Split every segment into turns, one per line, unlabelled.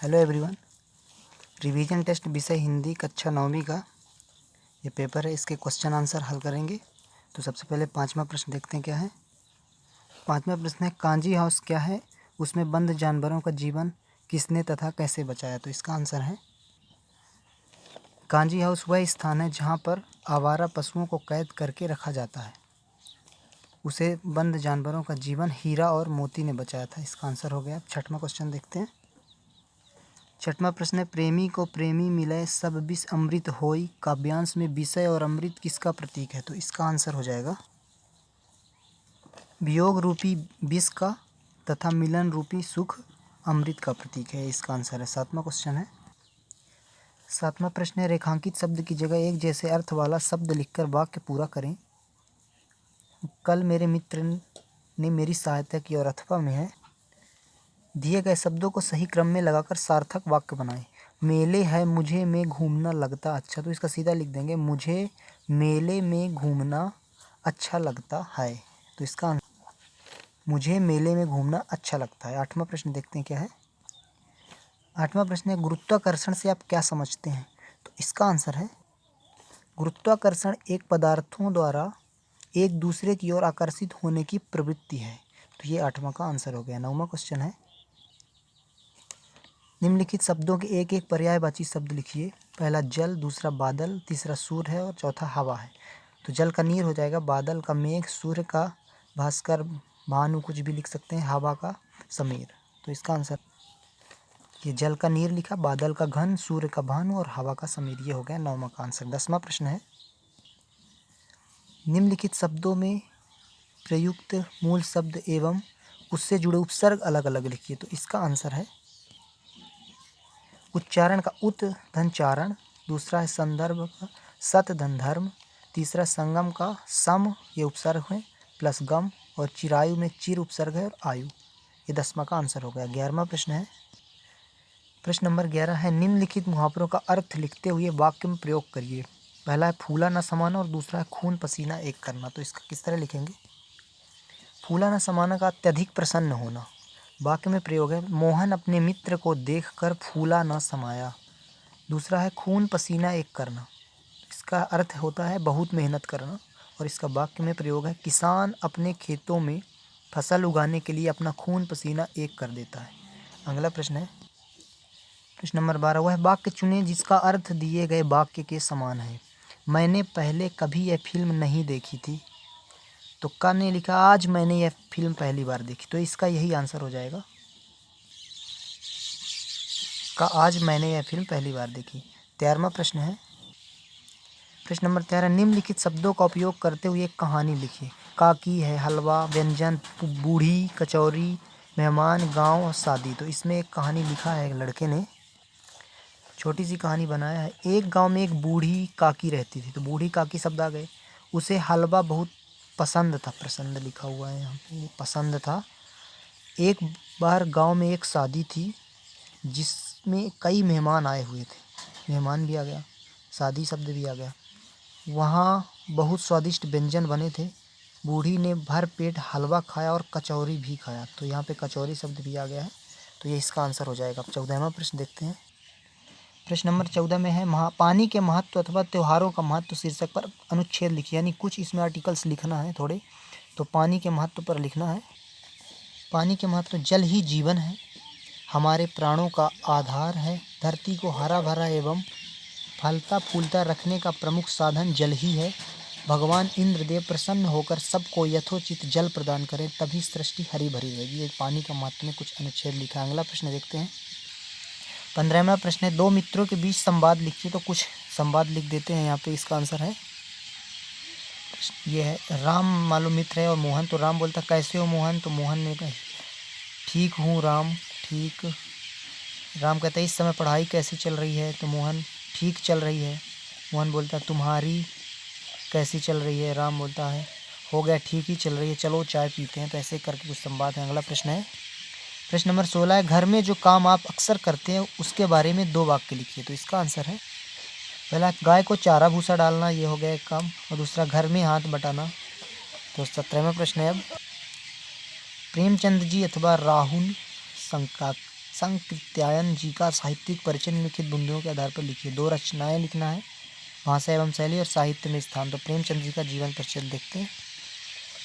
Hello everyone. Revision test विषय हिंदी कक्षा 9वीं का ये पेपर है। इसके क्वेश्चन आंसर हल करेंगे। तो सबसे पहले 5वां प्रश्न देखते हैं क्या है। 5वां प्रश्न है, कांजी हाउस क्या है, उसमें बंद जानवरों का जीवन किसने तथा कैसे बचाया। तो इसका आंसर है, कांजी हाउस वह स्थान है जहाँ पर आवारा पशुओं को कैद करके रखा जाता है। उसे बंद जानवरों का जीवन हीरा और मोती ने बचाया था। इसका आंसर हो गया। 6वां क्वेश्चन देखते हैं। 6वां प्रश्न है, प्रेमी को प्रेमी मिले सब विष अमृत होई, काव्यांश में विषय और अमृत किसका प्रतीक है। तो इसका आंसर हो जाएगा वियोग रूपी विष का तथा मिलन रूपी सुख अमृत का प्रतीक है। इसका आंसर है। 7वां क्वेश्चन है। 7वां प्रश्न है, रेखांकित शब्द की जगह एक जैसे अर्थ वाला शब्द लिखकर वाक्य पूरा करें। कल मेरे मित्र ने मेरी सहायता की और अथवा में है। दिए गए शब्दों को सही क्रम में लगाकर सार्थक वाक्य बनाएं। मेले है मुझे में घूमना लगता अच्छा। तो इसका सीधा लिख देंगे, मुझे मेले में घूमना अच्छा लगता है। तो इसका मुझे मेले में घूमना अच्छा लगता है। 8वां प्रश्न देखते हैं क्या है। 8वां प्रश्न है, गुरुत्वाकर्षण से आप क्या समझते हैं। तो इसका आंसर है, गुरुत्वाकर्षण एक पदार्थों द्वारा एक दूसरे की ओर आकर्षित होने की प्रवृत्ति है। तो ये 8वां का आंसर हो गया। 9वां क्वेश्चन है, निम्नलिखित शब्दों के एक एक पर्यायवाची शब्द लिखिए। पहला जल, दूसरा बादल, तीसरा सूर्य है और चौथा हवा है। तो जल का नीर हो जाएगा, बादल का मेघ, सूर्य का भास्कर, भानु कुछ भी लिख सकते हैं, हवा का समीर। तो इसका आंसर ये जल का नीर लिखा, बादल का घन, सूर्य का भानु और हवा का समीर। ये हो गया 9वां का आंसर। 10वां प्रश्न है, निम्नलिखित शब्दों में प्रयुक्त मूल शब्द एवं उससे जुड़े उपसर्ग अलग अलग लिखिए। तो इसका आंसर है, उच्चारण का उत धन चारण, दूसरा है संदर्भ का सत धन धर्म, तीसरा संगम का सम ये उपसर्ग है प्लस गम, और चिरायु में चिर उपसर्ग है और आयु। ये 10वां का आंसर हो गया। 11वां प्रश्न है, प्रश्न नंबर 11 है, निम्नलिखित मुहावरों का अर्थ लिखते हुए वाक्य में प्रयोग करिए। पहला है फूला न समाना और दूसरा है खून पसीना एक करना। तो इसका किस तरह लिखेंगे। फूला न समाना का अत्यधिक प्रसन्न होना। वाक्य में प्रयोग है, मोहन अपने मित्र को देखकर फूला न समाया। दूसरा है खून पसीना एक करना। इसका अर्थ होता है बहुत मेहनत करना। और इसका वाक्य में प्रयोग है, किसान अपने खेतों में फसल उगाने के लिए अपना खून पसीना एक कर देता है। अगला प्रश्न है, प्रश्न नंबर 12, वह वाक्य चुने जिसका अर्थ दिए गए वाक्य के समान है। मैंने पहले कभी यह फिल्म नहीं देखी थी। तो का ने लिखा, आज मैंने यह फिल्म पहली बार देखी। तो इसका यही आंसर हो जाएगा का, आज मैंने यह फिल्म पहली बार देखी। 13वां प्रश्न है, प्रश्न नंबर 13, निम्नलिखित शब्दों का उपयोग करते हुए एक कहानी लिखिए। काकी है, हलवा, व्यंजन, बूढ़ी, कचौरी, मेहमान, गांव और शादी। तो इसमें एक कहानी लिखा है, लड़के ने छोटी सी कहानी बनाया है। एक गांव में एक बूढ़ी काकी रहती थी। तो बूढ़ी काकी शब्द आ गए। उसे हलवा बहुत पसंद था, प्रसन्न लिखा हुआ है यहाँ पे, पसंद था। एक बार गांव में एक शादी थी जिसमें कई मेहमान आए हुए थे। मेहमान भी आ गया, शादी शब्द भी आ गया। वहाँ बहुत स्वादिष्ट व्यंजन बने थे। बूढ़ी ने भर पेट हलवा खाया और कचौरी भी खाया। तो यहाँ पे कचौरी शब्द भी आ गया है। तो ये इसका आंसर हो जाएगा। 14वां प्रश्न देखते हैं। प्रश्न नंबर 14 में है, पानी के महत्व अथवा त्योहारों का महत्व शीर्षक पर अनुच्छेद लिखिए। यानी कुछ इसमें आर्टिकल्स लिखना है थोड़े। तो पानी के महत्व पर लिखना है। पानी के महत्व, जल ही जीवन है, हमारे प्राणों का आधार है, धरती को हरा भरा एवं फलता फूलता रखने का प्रमुख साधन जल ही है। भगवान इंद्रदेव प्रसन्न होकर सबको यथोचित जल प्रदान करें, तभी सृष्टि हरी भरी रहेगी। ये पानी का महत्व में कुछ अनुच्छेद लिखा है। अगला प्रश्न देखते हैं। 15वां प्रश्न है, दो मित्रों के बीच संवाद लिखिए। तो कुछ संवाद लिख देते हैं यहाँ पे। इसका आंसर है, ये है, राम मालूम मित्र है और मोहन। तो राम बोलता, कैसे हो मोहन। तो मोहन ने कहा, ठीक हूँ राम, ठीक। राम कहता है, इस समय पढ़ाई कैसी चल रही है। तो मोहन, ठीक चल रही है। मोहन बोलता, तुम्हारी कैसी चल रही है। राम बोलता है, हो गया, ठीक ही चल रही है, चलो चाय पीते हैं। तो ऐसे करके कुछ संवाद है। अगला प्रश्न है, प्रश्न नंबर 16 है, घर में जो काम आप अक्सर करते हैं उसके बारे में 2 वाक्य लिखिए। तो इसका आंसर है, पहला, गाय को चारा भूसा डालना, ये हो गया एक काम। और दूसरा, घर में हाथ बटाना। तो 17वां प्रश्न है, अब प्रेमचंद जी अथवा राहुल संकृत्यायन जी का साहित्यिक परिचय निम्नलिखित बिंदुओं के आधार पर लिखिए। 2 रचनाएं लिखना है, भाषा एवं शैली और साहित्य में स्थान। तो प्रेमचंद जी का जीवन परिचय देखते हैं।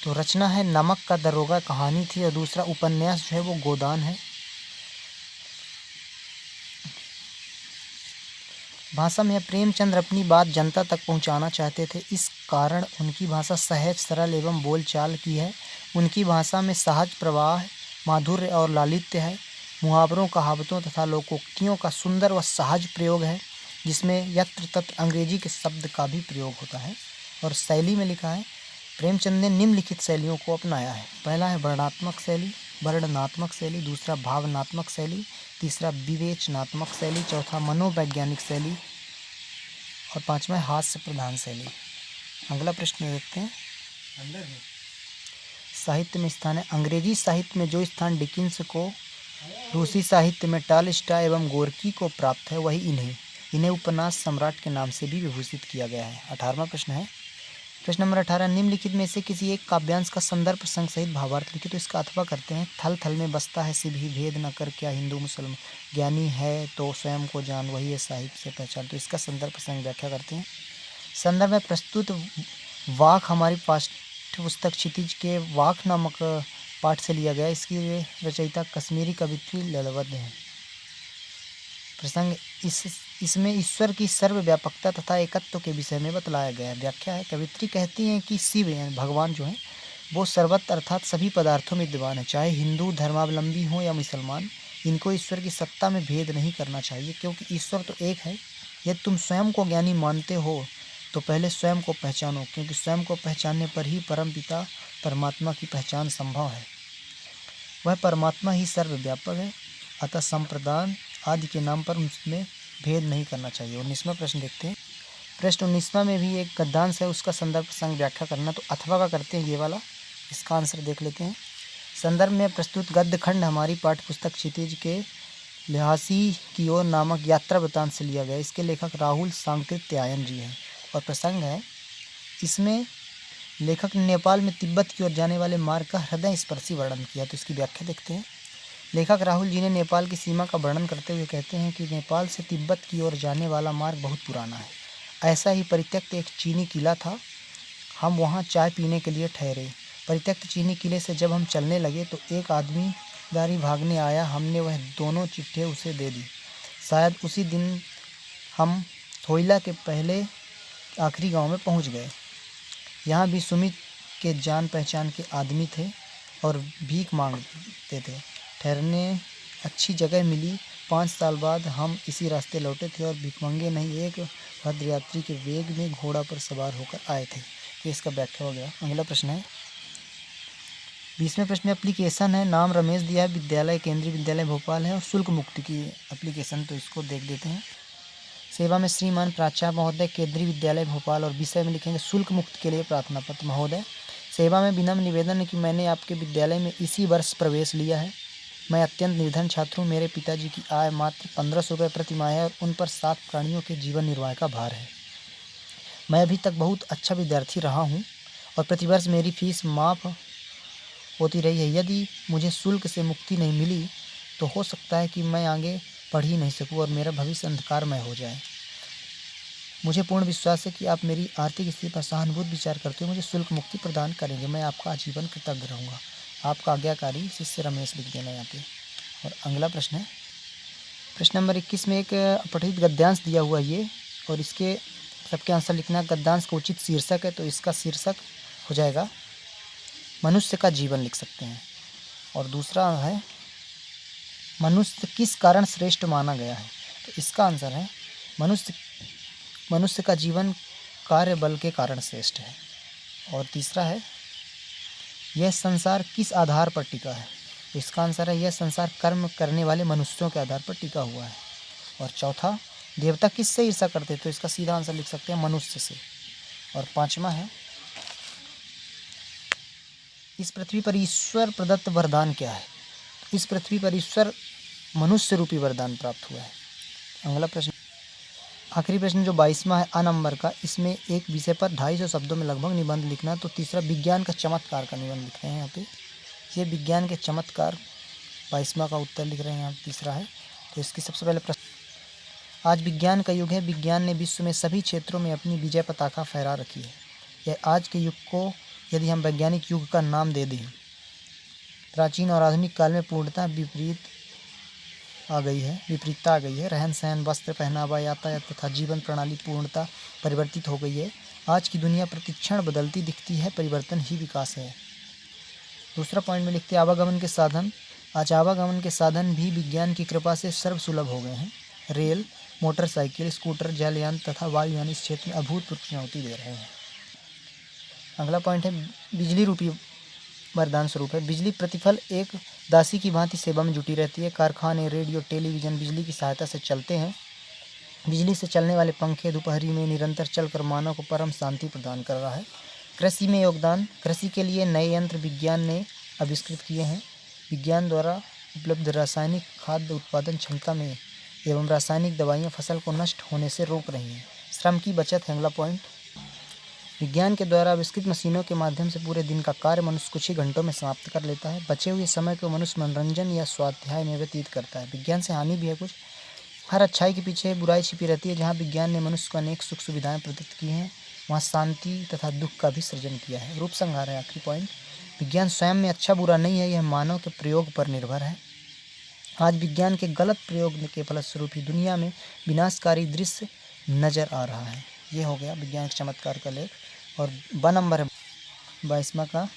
तो रचना है नमक का दरोगा, कहानी थी, और दूसरा उपन्यास जो है वो गोदान है। भाषा में प्रेमचंद्र अपनी बात जनता तक पहुंचाना चाहते थे, इस कारण उनकी भाषा सहज, सरल एवं बोलचाल की है। उनकी भाषा में सहज प्रवाह, माधुर्य और लालित्य है। मुहावरों, कहावतों तथा लोकोक्तियों का सुंदर व सहज प्रयोग है, जिसमें यत्र तत्र अंग्रेजी के शब्द का भी प्रयोग होता है। और शैली में लिखा है, प्रेमचंद ने निम्नलिखित शैलियों को अपनाया है। पहला है वर्णनात्मक शैली, दूसरा भावनात्मक शैली, तीसरा विवेचनात्मक शैली, चौथा मनोवैज्ञानिक शैली और पांचवा हास्य प्रधान शैली। अगला प्रश्न देखते हैं। साहित्य में स्थान है। अंग्रेजी साहित्य में जो स्थान डिकिंस को, रूसी साहित्य में टॉलस्टॉय एवं गोर्की को प्राप्त है, वही इन्हें उपन्यास सम्राट के नाम से भी विभूषित किया गया है। 18वां प्रश्न है। प्रश्न नंबर 18, निम्नलिखित में से किसी एक काव्यांश का संदर्भ प्रसंग सहित भावार्थ लिखिए। तो इसका अथवा करते हैं। थल थल में बसता है शिव ही, भेद न कर क्या हिंदू मुसलमान, ज्ञानी है तो स्वयं को जान, वही है साहित्य से पहचान। तो इसका संदर्भ प्रसंग व्याख्या करते हैं। संदर्भ में प्रस्तुत वाक हमारी पाठ्य पुस्तक क्षितिज के वाक नामक पाठ से लिया गया। इसकी रचयिता कश्मीरी कवित्री ललवद है। प्रसंग इसमें ईश्वर की सर्वव्यापकता तथा एकत्व के विषय में बतलाया गया है। व्याख्या है, कवित्री कहती हैं कि शिव यानी भगवान जो हैं वो सर्वत्र अर्थात सभी पदार्थों में विद्यमान है, चाहे हिंदू धर्मावलंबी हो या मुसलमान। इनको ईश्वर की सत्ता में भेद नहीं करना चाहिए, क्योंकि ईश्वर तो एक है। यदि तुम स्वयं को ज्ञानी मानते हो तो पहले स्वयं को पहचानो, क्योंकि स्वयं को पहचानने पर ही परमपिता परमात्मा की पहचान संभव है। वह परमात्मा ही सर्वव्यापक है, अतः संप्रदान आदि के नाम पर उसमें भेद नहीं करना चाहिए। 19वां प्रश्न देखते हैं। प्रश्न 19वां में भी एक गद्यांश है, उसका संदर्भ प्रसंग व्याख्या करना। तो अथवा का करते हैं ये वाला, इसका आंसर देख लेते हैं। संदर्भ में प्रस्तुत गद्य खंड हमारी पाठ्यपुस्तक क्षितिज के लहासी की ओर नामक यात्रा वृत्तांत से लिया गया। इसके लेखक राहुल सांकृत्यायन जी हैं। और प्रसंग है, इसमें लेखक ने नेपाल में तिब्बत की ओर जाने वाले मार्ग का हृदय स्पर्शी वर्णन किया। तो इसकी व्याख्या देखते हैं। लेखक राहुल जी ने नेपाल की सीमा का वर्णन करते हुए कहते हैं कि नेपाल से तिब्बत की ओर जाने वाला मार्ग बहुत पुराना है। ऐसा ही परित्यक्त एक चीनी किला था। हम वहाँ चाय पीने के लिए ठहरे। परित्यक्त चीनी किले से जब हम चलने लगे तो एक आदमी दारी भागने आया। हमने वह दोनों चिट्ठियाँ उसे दे दी। शायद उसी दिन हम थोइला के पहले आखिरी गांव में पहुंच गए। यहाँ भी सुमित के जान पहचान के आदमी थे और भीख मांगते थे। ठहरने अच्छी जगह मिली। 5 साल बाद हम इसी रास्ते लौटे थे और भिखमंगे नहीं, एक भद्रयात्री के वेग में घोड़ा पर सवार होकर आए थे। तो इसका व्याख्या हो गया। अगला प्रश्न है 20वें प्रश्न में एप्लीकेशन है। नाम रमेश दिया है, विद्यालय केंद्रीय विद्यालय भोपाल है और शुल्क मुक्ति की एप्लीकेशन। तो इसको देख देते हैं। सेवा में श्रीमान प्राचार्य महोदय, केंद्रीय विद्यालय भोपाल, और विषय में लिखेंगे शुल्क मुक्त के लिए प्रार्थना पत्र। महोदय, सेवा में विनम्र निवेदन है कि मैंने आपके विद्यालय में इसी वर्ष प्रवेश लिया है। मैं अत्यंत निर्धन छात्र हूँ। मेरे पिताजी की आय मात्र 1500 रुपये प्रति माह है और उन पर 7 प्राणियों के जीवन निर्वाह का भार है। मैं अभी तक बहुत अच्छा विद्यार्थी रहा हूँ और प्रतिवर्ष मेरी फीस माफ़ होती रही है। यदि मुझे शुल्क से मुक्ति नहीं मिली तो हो सकता है कि मैं आगे पढ़ ही नहीं सकूँ और मेरा भविष्य अंधकारमय हो जाए। मुझे पूर्ण विश्वास है कि आप मेरी आर्थिक स्थिति पर सहानुभूत विचार करते हुए मुझे शुल्क मुक्ति प्रदान करेंगे। मैं आपका आजीवन कृतज्ञ रहूँगा। आपका आज्ञाकारी शिष्य रमेश लिख देना यहाँ पे। और अगला प्रश्न है प्रश्न नंबर 21 में एक पठित गद्यांश दिया हुआ ये, और इसके सबके आंसर लिखना है। गद्यांश का उचित शीर्षक है, तो इसका शीर्षक हो जाएगा मनुष्य का जीवन, लिख सकते हैं। और दूसरा है मनुष्य किस कारण श्रेष्ठ माना गया है। तो इसका आंसर है मनुष्य का जीवन कार्य बल के कारण श्रेष्ठ है। और तीसरा है यह संसार किस आधार पर टिका है। तो इसका आंसर है यह संसार कर्म करने वाले मनुष्यों के आधार पर टिका हुआ है। और चौथा, देवता किससे ईर्ष्या करते। तो इसका सीधा आंसर लिख सकते हैं मनुष्य से। और पांचवा है इस पृथ्वी पर ईश्वर प्रदत्त वरदान क्या है। इस पृथ्वी पर ईश्वर मनुष्य रूपी वरदान प्राप्त हुआ है। अगला प्रश्न, आखिरी प्रश्न जो 22वां है अ नंबर का, इसमें एक विषय पर 250 शब्दों में लगभग निबंध लिखना है। तो तीसरा विज्ञान का चमत्कार का निबंध लिख रहे हैं यहाँ पे। ये विज्ञान के चमत्कार 22वां का उत्तर लिख रहे हैं, यहाँ तीसरा है। तो इसकी सबसे पहले प्रश्न, आज विज्ञान का युग है, विज्ञान ने विश्व में सभी क्षेत्रों में अपनी विजय पताका फहरा रखी है। यह आज के युग को यदि हम वैज्ञानिक युग का नाम दे दें, प्राचीन और आधुनिक काल में पूर्णतः विपरीतता आ गई है। रहन सहन, वस्त्र, पहनावा, यातायात तथा जीवन प्रणाली पूर्णतः परिवर्तित हो गई है। आज की दुनिया प्रतिक्षण बदलती दिखती है, परिवर्तन ही विकास है। दूसरा पॉइंट में लिखते हैं आवागमन के साधन। आज आवागमन के साधन भी विज्ञान की कृपा से सर्वसुलभ हो गए हैं। रेल, मोटरसाइकिल, स्कूटर, जलयान तथा वायुयान इस क्षेत्र में अभूतपूर्व चुनौती दे रहे हैं। अगला पॉइंट है बिजली रूपी वरदान स्वरूप है। बिजली प्रतिफल एक दासी की भांति सेवा में जुटी रहती है। कारखाने, रेडियो, टेलीविज़न बिजली की सहायता से चलते हैं। बिजली से चलने वाले पंखे दोपहरी में निरंतर चलकर मानव को परम शांति प्रदान कर रहा है। कृषि में योगदान। कृषि के लिए नए यंत्र विज्ञान ने आविष्कृत किए हैं। विज्ञान द्वारा उपलब्ध रासायनिक खाद्य उत्पादन क्षमता में एवं रासायनिक दवाइयाँ फसल को नष्ट होने से रोक रही हैं। श्रम की बचत है अगला पॉइंट। विज्ञान के द्वारा आविष्कृत मशीनों के माध्यम से पूरे दिन का कार्य मनुष्य कुछ ही घंटों में समाप्त कर लेता है। बचे हुए समय को मनुष्य मनोरंजन या स्वाध्याय में व्यतीत करता है। विज्ञान से हानि भी है कुछ। हर अच्छाई के पीछे बुराई छिपी रहती है। जहाँ विज्ञान ने मनुष्य को अनेक सुख सुविधाएं प्रदत्त की हैं, वहाँ शांति तथा दुख का भी सृजन किया है। रूप संहार है आखिरी पॉइंट। विज्ञान स्वयं में अच्छा बुरा नहीं है, यह मानव के प्रयोग पर निर्भर है। आज विज्ञान के गलत प्रयोग के फलस्वरूप ही दुनिया में विनाशकारी दृश्य नजर आ रहा है। ये हो गया विज्ञान के चमत्कार का लेख। और ब नंबर है 22वां का,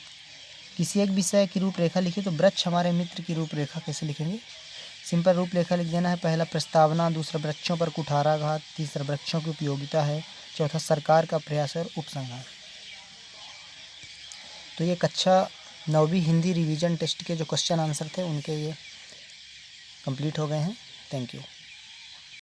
किसी एक विषय की रूपरेखा लिखी। तो वृक्ष हमारे मित्र की रूपरेखा कैसे लिखेंगे? सिंपल रूपरेखा लिख देना है। पहला प्रस्तावना, दूसरा वृक्षों पर कुठाराघात, तीसरा वृक्षों की उपयोगिता है, चौथा सरकार का प्रयास और उपसंहार। तो ये कक्षा 9वीं हिंदी रिवीजन टेस्ट के जो क्वेश्चन आंसर थे उनके ये कंप्लीट हो गए हैं। Thank you.